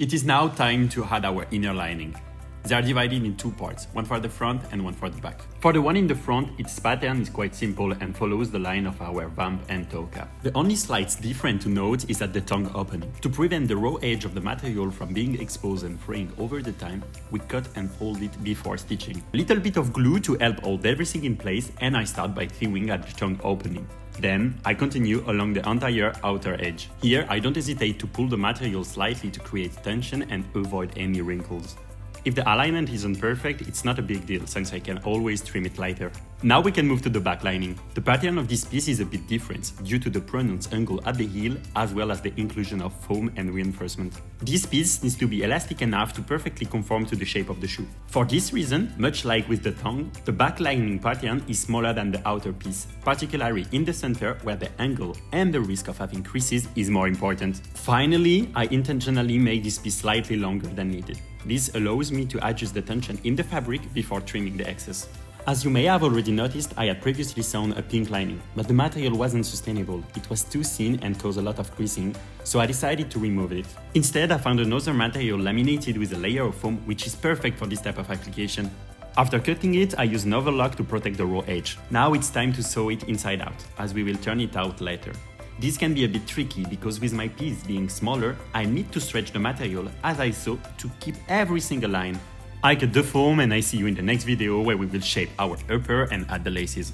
It is now time to add our inner lining. They are divided in two parts, one for the front and one for the back. For the one in the front, its pattern is quite simple and follows the line of our vamp and toe cap. The only slight difference to note is at the tongue opening. To prevent the raw edge of the material from being exposed and fraying over the time, we cut and fold it before stitching. A little bit of glue to help hold everything in place, and I start by sewing at the tongue opening. Then, I continue along the entire outer edge. Here, I don't hesitate to pull the material slightly to create tension and avoid any wrinkles. If the alignment isn't perfect, it's not a big deal, since I can always trim it later. Now we can move to the back lining. The pattern of this piece is a bit different, due to the pronounced angle at the heel, as well as the inclusion of foam and reinforcement. This piece needs to be elastic enough to perfectly conform to the shape of the shoe. For this reason, much like with the tongue, the back lining pattern is smaller than the outer piece, particularly in the center where the angle and the risk of having creases is more important. Finally, I intentionally made this piece slightly longer than needed. This allows me to adjust the tension in the fabric before trimming the excess. As you may have already noticed, I had previously sewn a pink lining, but the material wasn't sustainable. It was too thin and caused a lot of creasing, so I decided to remove it. Instead, I found another material laminated with a layer of foam, which is perfect for this type of application. After cutting it, I used an overlock to protect the raw edge. Now it's time to sew it inside out, as we will turn it out later. This can be a bit tricky because with my piece being smaller, I need to stretch the material as I sew to keep every single line. I cut the foam and I see you in the next video where we will shape our upper and add the laces.